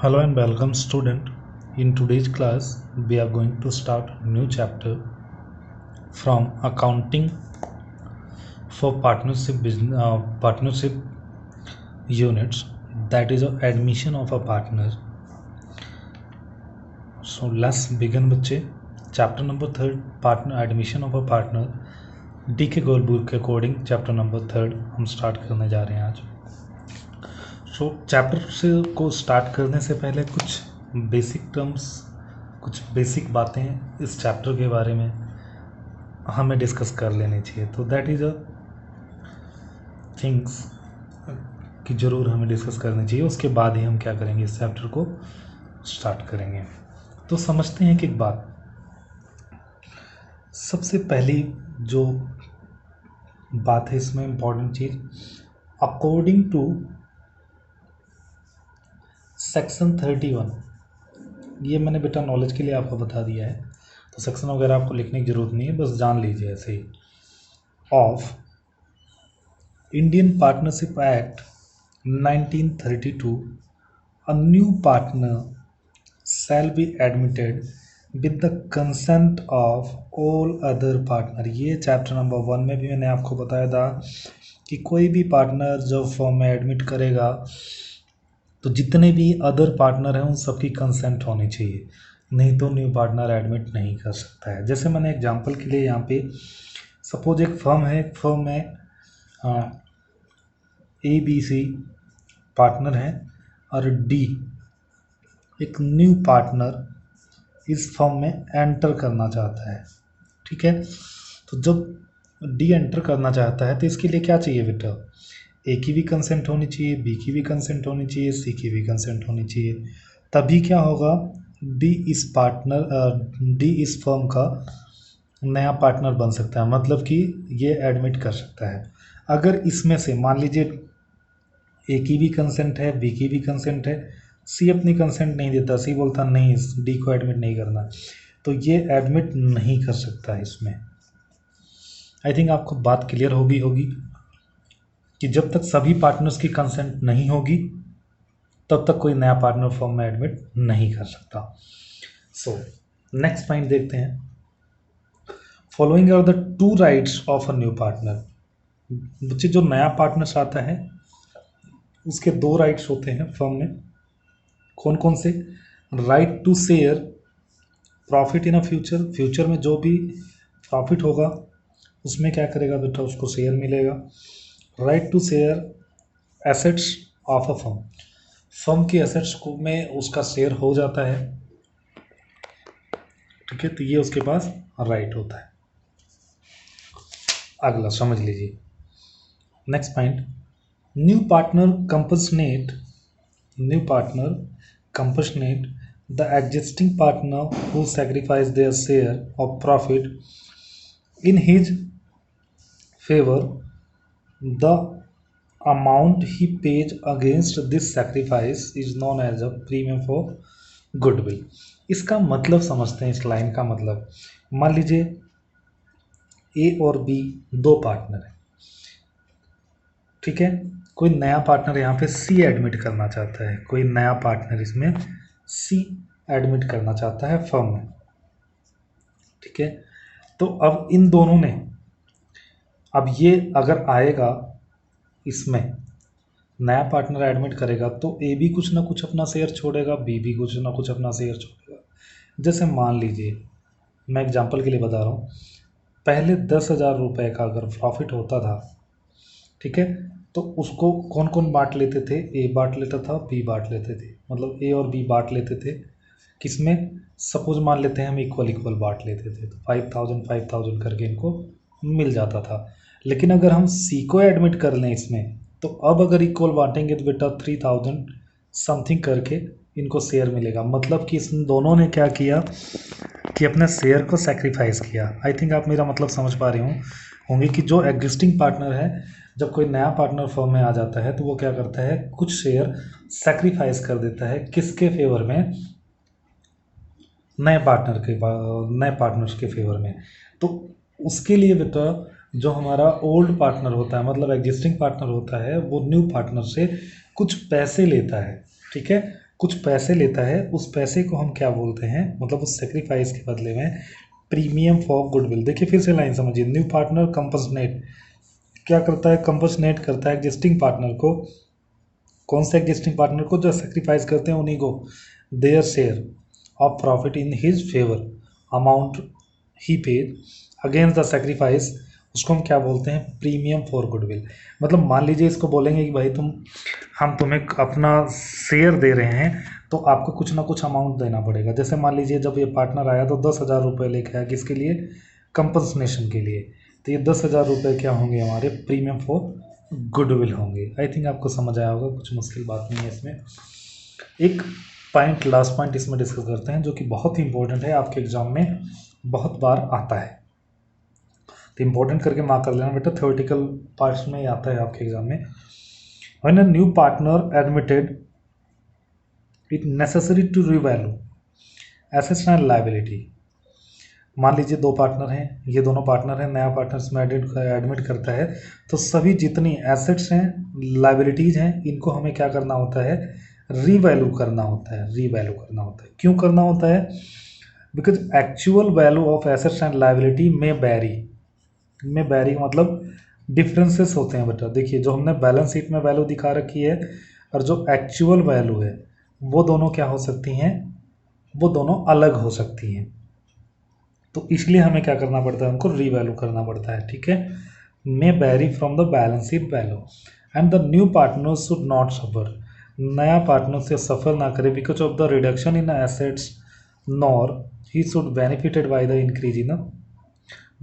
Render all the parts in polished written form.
Hello and welcome student. In today's class we are going to start new chapter from accounting for partnership units, that is admission of a partner. So let's begin बच्चे. Chapter number 3 partner admission of a partner DK Goldberg के according chapter number 3 हम start करने जा रहे हैं आज. सो chapter से को स्टार्ट करने से पहले कुछ बेसिक टर्म्स, कुछ बेसिक बातें इस चैप्टर के बारे में हमें डिस्कस कर लेनी चाहिए. तो दैट इज़ अ थिंग्स कि ज़रूर हमें डिस्कस करनी चाहिए. उसके बाद ही हम क्या करेंगे, इस चैप्टर को स्टार्ट करेंगे. तो समझते हैं कि एक बात, सबसे पहली जो बात है इसमें इम्पॉर्टेंट चीज़, अकॉर्डिंग टू सेक्शन 31, ये मैंने बेटा नॉलेज के लिए आपको बता दिया है, तो सेक्शन वगैरह आपको लिखने की ज़रूरत नहीं है, बस जान लीजिए ऐसे ही. Of Indian partnership act 1932, a new partner shall be admitted with the consent of all other partner. ये चैप्टर नंबर 1 में भी मैंने आपको बताया था कि कोई भी पार्टनर जब फर्म में एडमिट करेगा तो जितने भी अदर पार्टनर हैं उन सबकी कंसेंट होनी चाहिए, नहीं तो न्यू पार्टनर एडमिट नहीं कर सकता है. जैसे मैंने एग्जांपल के लिए यहाँ पे सपोज एक फर्म है, एक फर्म में ABC पार्टनर हैं और D एक न्यू पार्टनर इस फर्म में एंटर करना चाहता है. ठीक है, तो जब D एंटर करना चाहता है तो इसके लिए क्या चाहिए बेटा, A की भी कंसेंट होनी चाहिए, B की भी कंसेंट होनी चाहिए, C की भी कंसेंट होनी चाहिए. तभी क्या होगा, D इस फर्म का नया पार्टनर बन सकता है, मतलब कि ये एडमिट कर सकता है. अगर इसमें से मान लीजिए A की भी कंसेंट है, B की भी कंसेंट है, C अपनी कंसेंट नहीं देता, C बोलता नहीं D को एडमिट नहीं करना, तो ये एडमिट नहीं कर सकता है इसमें. आई थिंक आपको बात क्लियर होगी कि जब तक सभी पार्टनर्स की कंसेंट नहीं होगी तब तक कोई नया पार्टनर फर्म में एडमिट नहीं कर सकता. सो नेक्स्ट पॉइंट देखते हैं. Following are the 2 rights of a new partner. बच्चे जो नया पार्टनर आता है उसके 2 राइट्स होते हैं फर्म में. कौन कौन से? Right to share profit in a future. Future में जो भी प्रॉफिट होगा उसमें क्या करेगा बेटा, उसको शेयर मिलेगा. Right to share assets of a firm. Firm की एसेट्स को में उसका शेयर हो जाता है. ठीक है, तो ये उसके पास राइट होता है. अगला समझ लीजिए. Next point, new partner compensate the existing partner who sacrifice their share of profit in his favour. The amount he pays against this sacrifice is known as a premium for goodwill. इसका मतलब समझते हैं, इस line का मतलब. मान लीजिए A और B 2 पार्टनर हैं. ठीक है, कोई नया पार्टनर यहाँ पे C एडमिट करना चाहता है, कोई नया पार्टनर इसमें C एडमिट करना चाहता है फर्म में. ठीक है, तो अब इन दोनों ने, अब ये अगर आएगा इसमें नया पार्टनर एडमिट करेगा तो A भी कुछ ना कुछ अपना शेयर छोड़ेगा, B भी कुछ ना कुछ अपना शेयर छोड़ेगा. जैसे मान लीजिए, मैं एग्जांपल के लिए बता रहा हूँ, पहले 10,000 रुपये का अगर प्रॉफिट होता था, ठीक है, तो उसको कौन कौन बांट लेते थे, A बांट लेता था, B बांट लेते थे, मतलब A और B बांट लेते थे. किसमें? सपोज मान लेते हैं हम इक्वल बांट लेते थे, तो 5,000 करके इनको मिल जाता था. लेकिन अगर हम C को एडमिट कर लें इसमें, तो अब अगर इक्वल बांटेंगे तो बेटा 3,000 समथिंग करके इनको शेयर मिलेगा. मतलब कि इन दोनों ने क्या किया कि अपने शेयर को सेक्रीफाइस किया. आई थिंक आप मेरा मतलब समझ पा रहे होंगे कि जो एग्जिस्टिंग पार्टनर है, जब कोई नया पार्टनर फर्म में आ जाता है तो वो क्या करता है, कुछ शेयर सेक्रीफाइस कर देता है. किसके फेवर में? नए पार्टनर्स के फेवर में. तो उसके लिए बेटा जो हमारा ओल्ड पार्टनर होता है, मतलब एग्जिस्टिंग पार्टनर होता है, वो न्यू पार्टनर से कुछ पैसे लेता है. ठीक है, कुछ पैसे लेता है, उस पैसे को हम क्या बोलते हैं, मतलब उस सेक्रीफाइस के बदले में प्रीमियम फॉर गुडविल। देखिए फिर से लाइन समझिए, न्यू पार्टनर कंपनसेट क्या करता है, कंपनसेट करता है एग्जिस्टिंग पार्टनर को। कौन से एग्जिस्टिंग पार्टनर को, जो सेक्रीफाइस करते हैं उन्हीं को, there share of profit in his favour amount he paid against the sacrifice, उसको हम क्या बोलते हैं, प्रीमियम फॉर गुडविल। मतलब मान लीजिए इसको बोलेंगे कि भाई हम तुम्हें अपना शेयर दे रहे हैं तो आपको कुछ ना कुछ अमाउंट देना पड़ेगा। जैसे मान लीजिए जब ये पार्टनर आया तो 10,000 रुपये लेके आया, किसके लिए, कंपनसेशन के लिए। तो ये 10,000 रुपये क्या होंगे, हमारे प्रीमियम फॉर गुडविल होंगे। आई थिंक आपको समझ आया होगा, कुछ मुश्किल बात नहीं है इसमें। एक पॉइंट, लास्ट पॉइंट इसमें डिस्कस करते हैं जो कि बहुत ही इंपॉर्टेंट है, आपके एग्जाम में बहुत बार आता है, तो इंपॉर्टेंट करके मार्क कर लेना बेटा, थ्योरेटिकल पार्ट्स में ही आता है आपके एग्जाम में। When a new partner admitted it necessary to revalue assets and liability. मान लीजिए दो पार्टनर हैं, ये दोनों पार्टनर हैं, नया पार्टनर इसमें एडमिट करता है, तो सभी जितनी एसेट्स हैं, लायबिलिटीज़ हैं, इनको हमें क्या करना होता है, रीवैल्यू करना होता है, रीवैल्यू करना होता है। क्यों करना होता है, because actual value of assets and liability में बैरी मतलब डिफरेंसेस होते हैं बेटा। देखिए जो हमने बैलेंस शीट में वैल्यू दिखा रखी है और जो एक्चुअल वैल्यू है, वो दोनों क्या हो सकती हैं, वो दोनों अलग हो सकती हैं। तो इसलिए हमें क्या करना पड़ता है, उनको रीवैल्यू करना पड़ता है, ठीक है। May vary from the balance sheet value and the new partner should not suffer, नया पार्टनर से सफ़र ना करे because of the reduction in assets, nor he should benefited by the increase in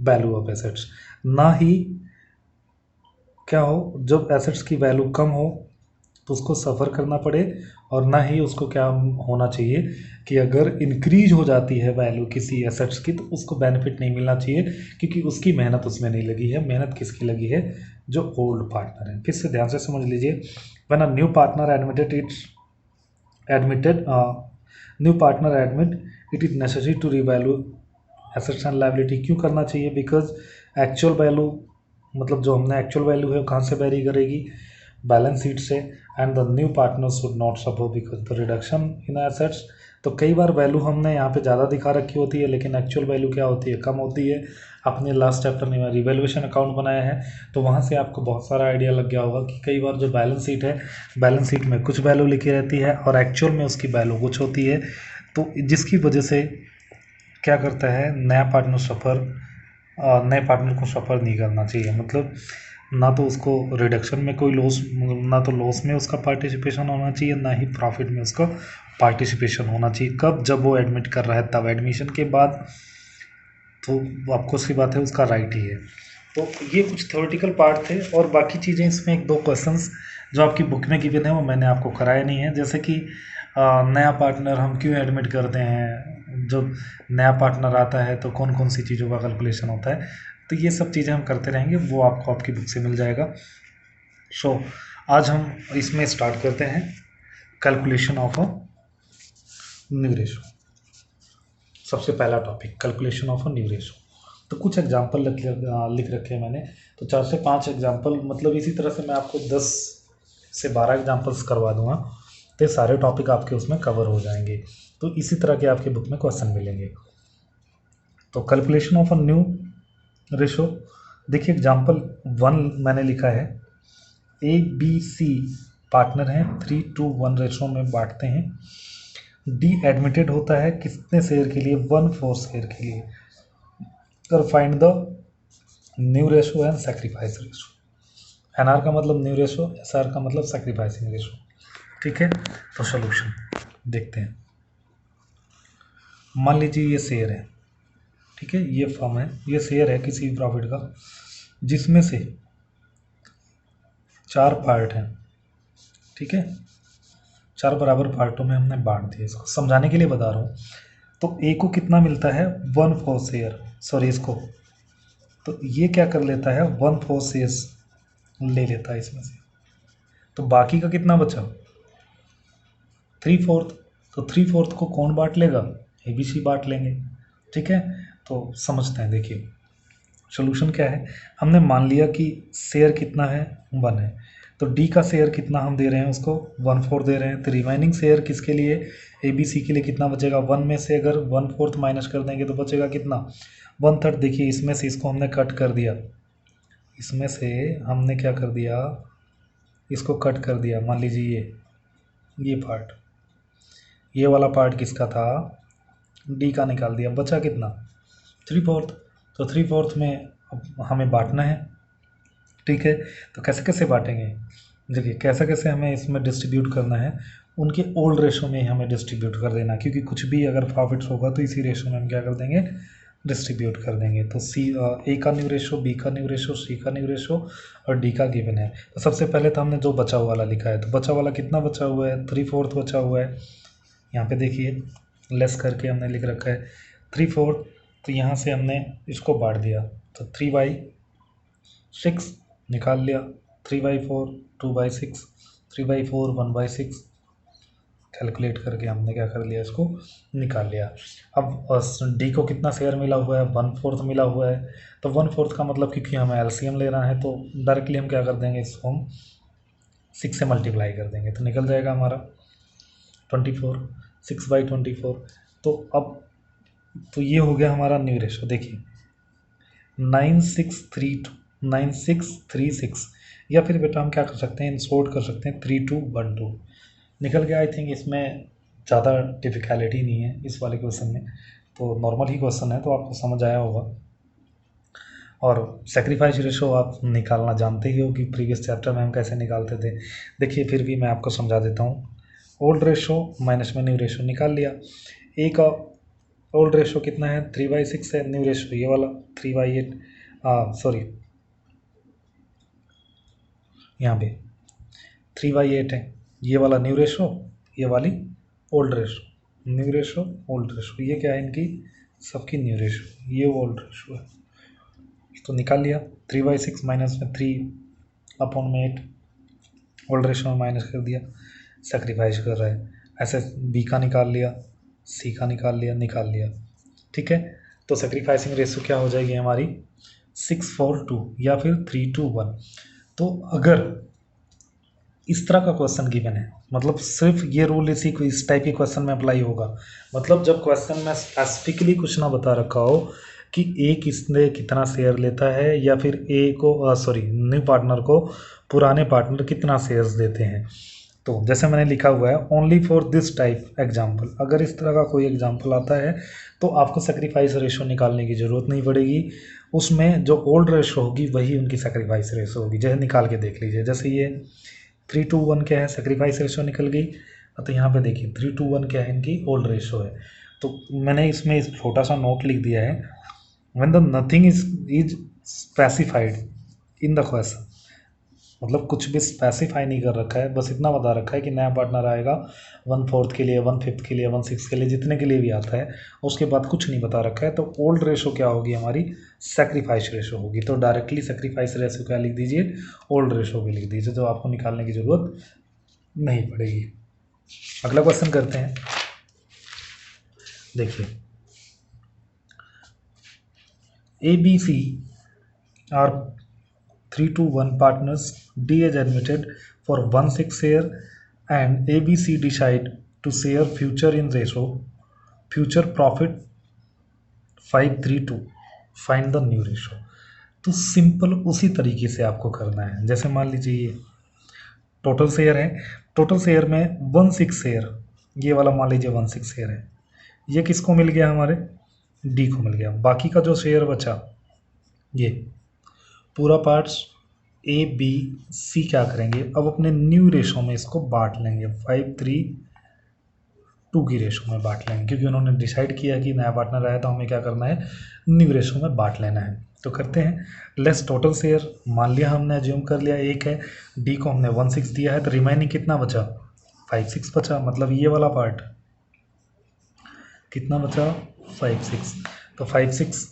value of assets. ना ही क्या हो, जब assets की वैल्यू कम हो तो उसको सफ़र करना पड़े, और ना ही उसको क्या होना चाहिए कि अगर इंक्रीज हो जाती है वैल्यू किसी एसेट्स की तो उसको बेनिफिट नहीं मिलना चाहिए, क्योंकि उसकी मेहनत उसमें नहीं लगी है। मेहनत किसकी लगी है, जो ओल्ड पार्टनर है। फिर से ध्यान से समझ लीजिए, when a new partner admitted new partner admit it is necessary to revalue assets and liability. क्यों करना चाहिए, बिकॉज एक्चुअल वैल्यू, मतलब जो हमने एक्चुअल वैल्यू है कहाँ से वेरी करेगी, बैलेंस शीट से। And the new partner should not suffer because the reduction in assets. तो कई बार वैल्यू हमने यहाँ पे ज़्यादा दिखा रखी होती है, लेकिन एक्चुअल वैल्यू क्या होती है, कम होती है। अपने लास्ट चैप्टर में रिवैल्यूएशन अकाउंट बनाया है, तो वहाँ से आपको बहुत सारा आइडिया लग गया होगा कि कई बार जो बैलेंस शीट है, बैलेंस शीट में कुछ वैल्यू लिखी रहती है और एक्चुअल में उसकी वैल्यू कुछ होती है, तो जिसकी वजह से क्या करता है, नए पार्टनर को सफ़र नहीं करना चाहिए। मतलब ना तो उसको रिडक्शन में कोई लॉस, ना तो लॉस में उसका पार्टिसिपेशन होना चाहिए, ना ही प्रॉफिट में उसका पार्टिसिपेशन होना चाहिए। कब, जब वो एडमिट कर रहा है तब, एडमिशन के बाद तो आपको सी बात है उसका राइट ही है। तो ये कुछ थ्योरेटिकल पार्ट थे, और बाकी चीज़ें इसमें एक दो क्वेश्चंस जो आपकी बुक में गिवन है वो मैंने आपको कराए नहीं है। जैसे कि नया पार्टनर हम क्यों एडमिट करते हैं, जब नया पार्टनर आता है तो कौन कौन सी चीज़ों का कैलकुलेशन होता है, तो ये सब चीज़ें हम करते रहेंगे, वो आपको आपकी बुक से मिल जाएगा। सो आज हम इसमें स्टार्ट करते हैं calculation of a new ratio. सबसे पहला topic calculation of a new ratio. तो कुछ एग्जाम्पल लिख रखे हैं मैंने, तो 4 से 5 एग्जाम्पल, मतलब इसी तरह से मैं आपको 10 से 12 एग्जाम्पल्स करवा दूंगा, तो सारे टॉपिक आपके उसमें कवर हो जाएंगे। तो इसी तरह के आपके बुक में क्वेश्चन मिलेंगे। तो calculation of a new ratio, देखिए एग्जाम्पल 1 मैंने लिखा है, ABC पार्टनर हैं, 3:1 रेशो में बांटते हैं। डी एडमिटेड होता है कितने शेयर के लिए, 1/4 शेयर के लिए। और find the new ratio and sacrifice ratio. NR का मतलब न्यू रेशो, SR का मतलब सैक्रिफाइसिंग रेशो, ठीक है। तो सॉल्यूशन देखते हैं। मान लीजिए ये शेयर है, ठीक है, ये फर्म है, ये शेयर है किसी प्रॉफिट का, जिसमें से 4 पार्ट हैं, ठीक है, 4 बराबर पार्टों में हमने बांट दिया। इसको समझाने के लिए बता रहा हूँ। तो ए को कितना मिलता है, 1/4 शेयर, सॉरी इसको, तो ये क्या कर लेता है, 1/4 शेयर्स ले लेता है इसमें से। तो बाकी का कितना बचा, 3/4। तो 3/4 को कौन बांट लेगा, ABC बांट लेंगे, ठीक है। तो समझते हैं, देखिए सोल्यूशन क्या है। हमने मान लिया कि शेयर कितना है, 1 है, तो डी का शेयर कितना हम दे रहे हैं उसको 1/4 दे रहे हैं। तो रिमाइनिंग शेयर किसके लिए, ए बी सी के लिए कितना बचेगा, 1 में से अगर 1/4 माइनस कर देंगे तो बचेगा कितना, 1/3। देखिए इसमें से इसको हमने कट कर दिया, इसमें से हमने क्या कर दिया, इसको कट कर दिया। मान लीजिए ये पार्ट, ये वाला पार्ट किसका था, डी का निकाल दिया, बचा कितना 3/4। तो 3/4 में अब हमें बांटना है, ठीक है। तो कैसे कैसे बांटेंगे, देखिए कैसे कैसे हमें इसमें डिस्ट्रीब्यूट करना है, उनके ओल्ड रेशो में ही हमें डिस्ट्रीब्यूट कर देना, क्योंकि कुछ भी अगर प्रॉफिट्स होगा तो इसी रेशो में हम क्या कर देंगे, डिस्ट्रीब्यूट कर देंगे। तो ए का न्यू रेशो, बी का न्यू रेशो, सी का न्यू रेशो और डी का गिवन है। तो सबसे पहले तो हमने जो बचा हुआ वाला लिखा है, तो बचा वाला कितना बचा हुआ है, 3/4 बचा हुआ है। यहाँ पे देखिए लेस करके हमने लिख रखा है 3/4। तो यहाँ से हमने इसको बांट दिया, तो 3/6 निकाल लिया, 3/4 2/6, 3/4 1/6 कैलकुलेट करके हमने क्या कर लिया, इसको निकाल लिया। अब डी को कितना शेयर मिला हुआ है, 1/4 मिला हुआ है। तो 1/4 का मतलब क्योंकि हमें एलसीएम लेना है तो डायरेक्टली हम क्या कर देंगे, इसको हम 6 से मल्टीप्लाई कर देंगे, तो निकल जाएगा हमारा 24, 6/24। तो अब तो ये हो गया हमारा न्यू रेशो। देखिए 9636, या फिर बेटा हम क्या कर सकते हैं, इंसोर्ट कर सकते हैं 3212, निकल गया। आई थिंक इसमें ज़्यादा डिफ़िकल्टी नहीं है इस वाले क्वेश्चन में, तो नॉर्मल ही क्वेश्चन है, तो आपको समझ आया होगा। और सेक्रीफाइस रेशो आप निकालना जानते ही हो कि प्रीवियस चैप्टर में हम कैसे निकालते थे। देखिए फिर भी मैं आपको समझा देता हूँ। ओल्ड रेशो माइनस में न्यू रेशो निकाल लिया। ए का ओल्ड रेशो कितना है, 3/6 है। न्यू रेशो ये वाला 3/8, सॉरी यहाँ पे 3/8 है। ये वाला न्यू रेशो, ये वाली old ratio, new ratio old ratio, ये क्या है इनकी सबकी न्यू रेशो, ये ओल्ड रेशो है। तो निकाल लिया 3/6 माइनस में 3/8, ओल्ड रेशो में माइनस कर दिया, सेक्रीफाइस कर रहा है। ऐसे बी का निकाल लिया, सी का निकाल लिया, ठीक है। तो सेक्रीफाइसिंग रेशो क्या हो जाएगी हमारी 6/4 या फिर 3/1। तो अगर इस तरह का क्वेश्चन गिवन है, मतलब सिर्फ ये रूल इस टाइप के क्वेश्चन में अप्लाई होगा। मतलब जब क्वेश्चन में स्पेसिफिकली कुछ ना बता रखा हो कि ए किसने कितना शेयर लेता है, या फिर ए को न्यू पार्टनर को पुराने पार्टनर कितना शेयर्स देते हैं। तो जैसे मैंने लिखा हुआ है only for this type example, अगर इस तरह का कोई एग्जाम्पल आता है तो आपको सेक्रीफाइस रेशो निकालने की ज़रूरत नहीं पड़ेगी। उसमें जो ओल्ड रेशो होगी वही उनकी सेक्रीफाइस रेशो होगी। जैसे निकाल के देख लीजिए, जैसे ये 3/1 क्या है, सेक्रीफाइस रेशो निकल गई। तो यहाँ पे देखिए 3/1 क्या है, इनकी ओल्ड रेशो है। तो मैंने इसमें छोटा सा नोट लिख दिया है, when the nothing is specified in the question, मतलब कुछ भी स्पेसिफाई नहीं कर रखा है, बस इतना बता रखा है कि नया पार्टनर आएगा 1/4 के लिए, 1/5 के लिए, 1/6 के लिए, जितने के लिए भी आता है, उसके बाद कुछ नहीं बता रखा है। तो ओल्ड रेशो क्या होगी हमारी, सेक्रीफाइस रेशो होगी। तो डायरेक्टली सेक्रीफाइस रेशो क्या लिख दीजिए, ओल्ड रेशो भी लिख दीजिए, तो आपको निकालने की ज़रूरत नहीं पड़ेगी। अगला क्वेश्चन करते हैं। देखिए ABC are 3/1 partners. D is admitted for 1/6 share and ABC decide to share future in ratio future profit 5/3 find the new ratio। तो सिंपल उसी तरीके से आपको करना है। जैसे मान लीजिए ये टोटल शेयर है, टोटल शेयर में 1/6 शेयर, ये वाला मान लीजिए 1/6 शेयर है, ये किसको मिल गया, हमारे डी को मिल गया। बाकी का जो शेयर बचा, ये पूरा पार्ट्स ए बी सी क्या करेंगे, अब अपने न्यू रेशो में इसको बांट लेंगे, 5/3 की रेशो में बांट लेंगे, क्योंकि उन्होंने डिसाइड किया कि नया पार्टनर आया तो हमें क्या करना है, न्यू रेशो में बांट लेना है। तो करते हैं, लेस टोटल शेयर मान लिया हमने, अज्यूम कर लिया 1 है, डी को हमने 1/6 दिया है, तो रिमाइनिंग कितना बचा, 5/6 बचा, मतलब ये वाला पार्ट कितना बचा, 5/6। तो 5/6,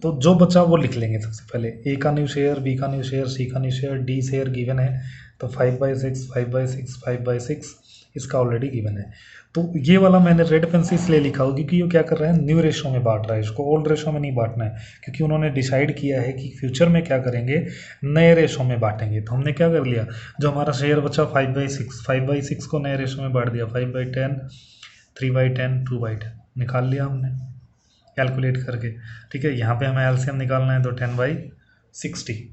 तो जो बचा वो लिख लेंगे सबसे पहले, ए का न्यू शेयर, बी का न्यू शेयर, सी का new share, D share given है, तो 5/6, 5/6, 5/6 इसका ऑलरेडी गिवन है। तो ये वाला मैंने रेड पेन से इसलिए लिखा होगा क्योंकि ये क्या कर रहा है, न्यू रेशो में बांट रहा है, इसको ओल्ड रेशो में नहीं बांटना है, क्योंकि उन्होंने डिसाइड किया है कि फ्यूचर में क्या करेंगे, नए रेशो में बांटेंगे। तो हमने क्या कर लिया, जो हमारा शेयर बचा 5/6, 5/6 को नए रेशो में बांट दिया, 5/10, 3/10, 2/10 निकाल लिया हमने कैलकुलेट करके। ठीक है, यहाँ पे हमें एलसीएम निकालना है, तो 10/60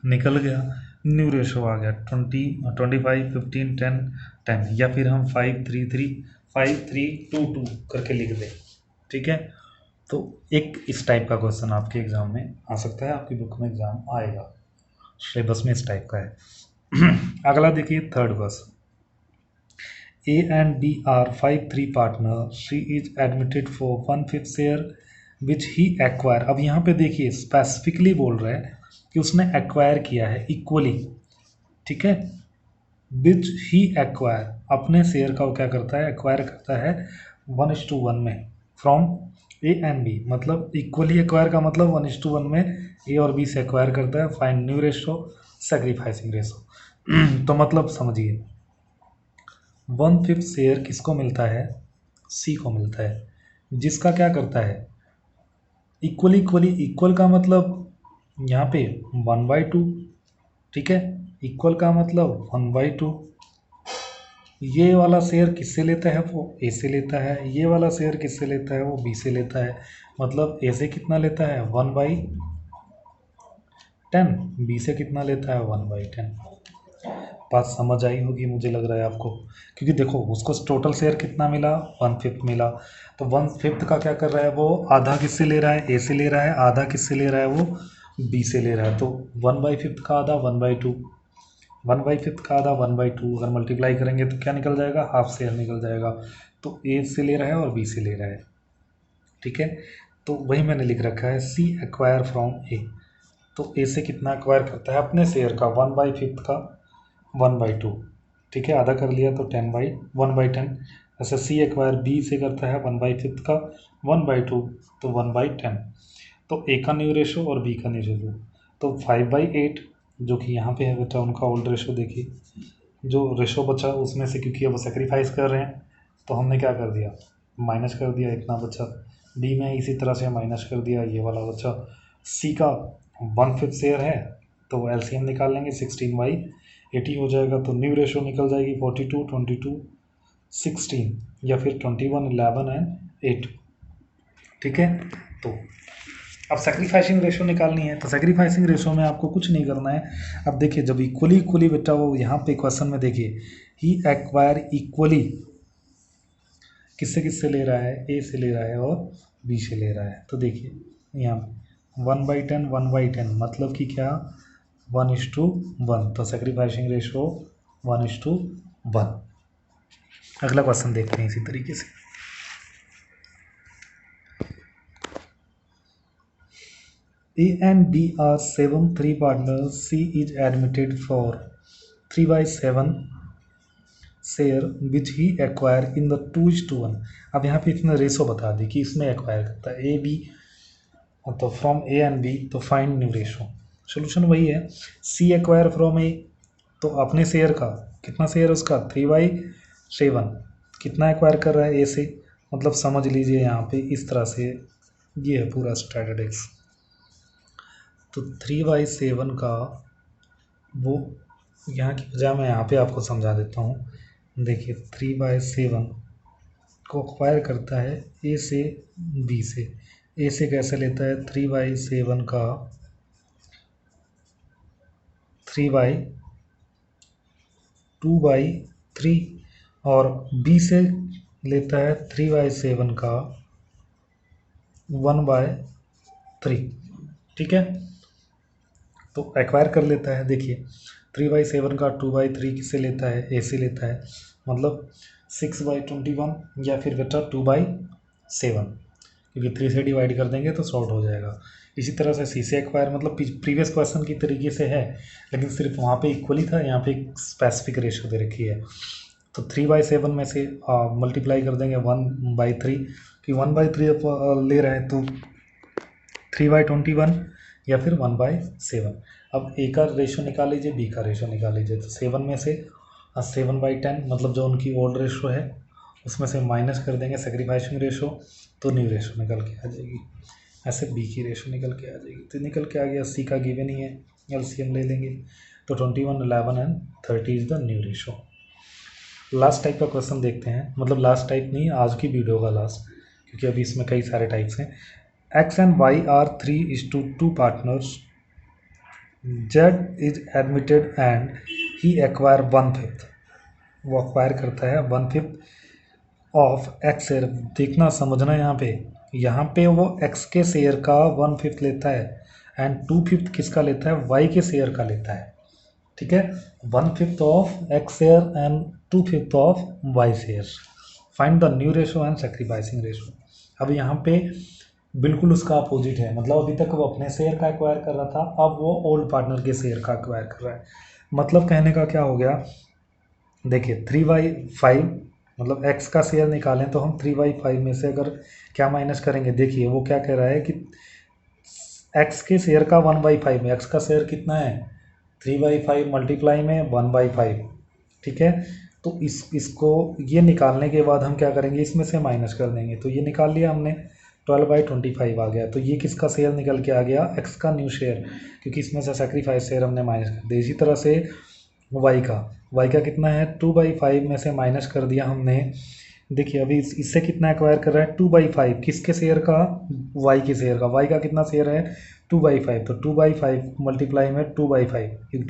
निकल गया, न्यू रेशो आ गया 20, 25, 15, 10, 10, या फिर हम 5, 3, 3, 5, 3, 2, 2 करके लिख दें। ठीक है, तो एक इस टाइप का क्वेश्चन आपके एग्जाम में आ सकता है, आपकी बुक में एग्जाम आएगा, सिलेबस में इस टाइप का है। अगला देखिए, third question, A and B are 5-3 partners. She is admitted for 1/5 share which he acquire. अब यहाँ पे देखिए स्पेसिफिकली बोल रहा है कि उसने एक्वायर किया है इक्वली। ठीक है, विच ही एक्वायर, अपने शेयर का वो क्या करता है, एक्वायर करता है 1:1 में फ्रॉम ए एंड बी। मतलब इक्वली एक्वायर का मतलब 1:1 में ए और बी से एक्वायर करता है। Find new ratio, sacrificing ratio. तो मतलब समझिए, 1/5 शेयर किसको मिलता है, सी को मिलता है, जिसका क्या करता है, इक्वली इक्वली, इक्वल का मतलब यहाँ पे 1/2। ठीक है, इक्वल का मतलब 1/2। ये वाला शेयर किससे लेता है, वो ए से लेता है, ये वाला शेयर किससे लेता है, वो बी से लेता है। मतलब ए से कितना लेता है, 1/10, बी से कितना लेता है, 1/10। बात समझ आई होगी मुझे लग रहा है आपको, क्योंकि देखो उसको टोटल शेयर कितना मिला, 1/5 मिला, तो 1/5 का क्या कर रहा है, वो आधा किससे ले रहा है, ए से ले रहा है, आधा किससे ले रहा है, वो बी से ले रहा है। तो 1/5 का आधा 1/2, 1/5 का आधा 1/2, अगर मल्टीप्लाई करेंगे तो क्या निकल जाएगा, हाफ शेयर निकल जाएगा। तो ए से ले रहा है और बी से ले रहा है। ठीक है, तो वही मैंने लिख रखा है, सी एक्वायर फ्रॉम ए। तो ए से कितना एक्वायर करता है, अपने शेयर का 1/5 का 1/2। ठीक है, आधा कर लिया तो 1/10। ऐसे सी एक्वायर बी से करता है 1/5 का 1/2, तो 1/10। तो ए का न्यू रेशो और बी का न्यू रेशो, तो 5/8 जो कि यहाँ पे है बेटा, उनका ओल्ड रेशो देखिए, जो रेशो बचा उसमें से, क्योंकि अब सेक्रीफाइस कर रहे हैं तो हमने क्या कर दिया, माइनस कर दिया, इतना बचा। डी में इसी तरह से माइनस कर दिया, ये वाला बचा। सी का 1/5 शेयर है, तो एलसीएम निकाल लेंगे, 16/80 हो जाएगा, तो न्यू रेशो निकल जाएगी 42, 22, 16, या फिर 21, 11 एंड 8। ठीक है, तो अब सेक्रीफाइसिंग रेशो निकालनी है, तो सेक्रीफाइसिंग रेशो में आपको कुछ नहीं करना है। अब देखिए, जब इक्वली इक्वली बेटा, वो यहाँ पे क्वेश्चन में देखिए, ही एक्वायर इक्वली किससे किससे ले रहा है, ए से ले रहा है और बी से ले रहा है। तो देखिए यहाँ 1/10, 1/10 मतलब कि क्या, 1:1, तो सेक्रीफाइसिंग रेशो 1:1। अगला क्वेश्चन देखते हैं इसी तरीके से। A and B are 7/3 partners. C is admitted for 3/7 share which he acquire in the 2:1। अब यहाँ पे इसने रेशो बता दी कि इसमें एक्वायर करता है ए बी, तो फ्रॉम ए एंड बी, तो फाइंड न्यू रेशो। सोल्यूशन वही है, सी एक्वायर फ्रॉम ए, तो अपने शेयर का कितना शेयर है उसका, 3/7, कितना एक्वायर कर रहा है ए से, मतलब समझ लीजिए यहाँ पे इस तरह से, ये है पूरा स्ट्रैटेजिक्स। तो 3/7 का वो, यहाँ की बजाय मैं यहाँ पे आपको समझा देता हूँ। देखिए 3/7 को एक्वायर करता है ए से बी से। ए से कैसे लेता है, 3/7 का 3/2/3, और बी से लेता है 3/7 का 1/3। ठीक है, तो एक्वायर कर लेता है। देखिए 3/7 का 2/3 किससे लेता है, ए से लेता है, मतलब 6/21, या फिर बेटा 2/7, क्योंकि 3 से डिवाइड कर देंगे तो शॉर्ट हो जाएगा। इसी तरह से सी से एक्वायर, मतलब प्रीवियस क्वेश्चन की तरीके से है, लेकिन सिर्फ वहाँ पे इक्वली था, यहाँ पे एक स्पेसिफिक रेशो दे रखी है। तो 3/7 में से मल्टीप्लाई कर देंगे 1/3, कि 1/3 ले रहे हैं तो 3/21, या फिर 1/7। अब ए का रेशो निकाल लीजिए, बी का रेशो निकाल लीजिए, तो 7 में से 7/10 मतलब जो उनकी ओल्ड रेशो है उसमें से माइनस कर देंगे सेक्रीफाइसिंग रेशो, तो न्यू रेशो निकल के आ जाएगी। ऐसे बी की रेशो निकल के आ जाएगी। तो निकल के आ गया, सी का गिवन ही है, एलसीएम ले लेंगे। तो 21, 11 and 30 is the new ratio. Last type का क्वेश्चन देखते हैं, मतलब लास्ट टाइप नहीं, आज की वीडियो का लास्ट, क्योंकि अभी इसमें कई सारे टाइप्स हैं। X and Y are 3:2 partners. Z is admitted and he acquire 1/5। वो एक्वायर करता है 1/5 ऑफ एक्स शेयर। देखना समझना, यहाँ पे वो एक्स के शेयर का 1/5 लेता है एंड 2/5 किसका लेता है, वाई के शेयर का लेता है। ठीक है, 1/5 of X share and 2/5 of Y share. Find the new ratio and sacrificing ratio. अब यहाँ पे बिल्कुल उसका अपोजिट है, मतलब अभी तक वो अपने शेयर का एक्वायर कर रहा था, अब वो ओल्ड पार्टनर के शेयर का एक्वायर कर रहा है। मतलब कहने का क्या हो गया, देखिए 3/5 मतलब x का शेयर निकालें तो हम 3/5 में से अगर क्या माइनस करेंगे, देखिए वो क्या कह रहा है कि x के शेयर का 1/5 में, x का शेयर कितना है 3/5 मल्टीप्लाई में 1/5। ठीक है, तो इसको ये निकालने के बाद हम क्या करेंगे, इसमें से माइनस कर देंगे। तो ये निकाल लिया हमने, 12/25 आ गया। तो ये किसका शेयर निकल के आ गया, x का न्यू शेयर, क्योंकि इसमें से सेक्रीफाइस शेयर हमने माइनस कर दिया। इसी तरह से y का कितना है, 2/5 में से माइनस कर दिया हमने। देखिए अभी इससे कितना एक्वायर कर रहा है, 2/5 किसके शेयर का, y के शेयर का। y का कितना शेयर है 2/5, तो 2/5 मल्टीप्लाई में 2/5, क्योंकि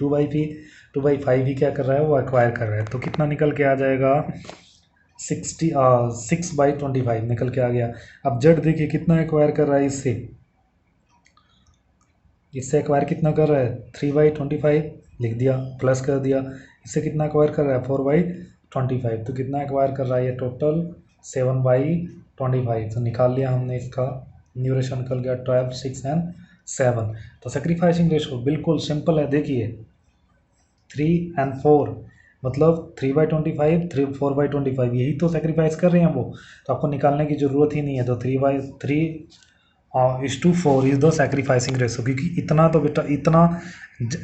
2/5 ही क्या कर रहा है, वो एक्वायर कर रहा है। तो कितना निकल के आ जाएगा 6/25 निकल के आ गया। अब जेड देखिए कितना एक्वायर कर रहा है, इससे एक्वायर कितना कर रहा है 3/25, लिख दिया, प्लस कर दिया। इससे कितना एक्वायर कर रहा है 4/25, तो कितना एक्वायर कर रहा है ये टोटल 7/25। तो निकाल लिया हमने, इसका न्यू रेशो निकल गया 12, 6 एंड 7। तो सेक्रीफाइसिंग रेशो बिल्कुल सिंपल है, देखिए 3 and 4 मतलब 3/25, 4/25, यही तो सेक्रीफाइस कर रहे हैं वो, तो आपको निकालने की ज़रूरत ही नहीं है। तो 3/3 इज द सेक्रीफाइसिंग रेशो, क्योंकि इतना तो बेटा, इतना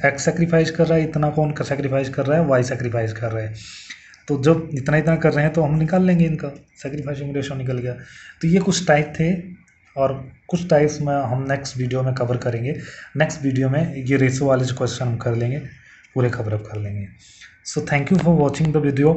एक्स सेक्रीफाइस कर रहा है, इतना कौन का सेक्रीफाइस कर रहा है, वाई सेक्रीफाइस कर रहा है। तो जब इतना इतना कर रहे हैं तो हम निकाल लेंगे, इनका सेक्रीफाइसिंग रेशो निकल गया। तो ये कुछ टाइप थे, और कुछ टाइप्स में हम नेक्स्ट वीडियो में कवर करेंगे। नेक्स्ट वीडियो में ये रेशो वाले क्वेश्चन हम कर लेंगे, पूरे कवर अप कर लेंगे। So thank you for watching the video.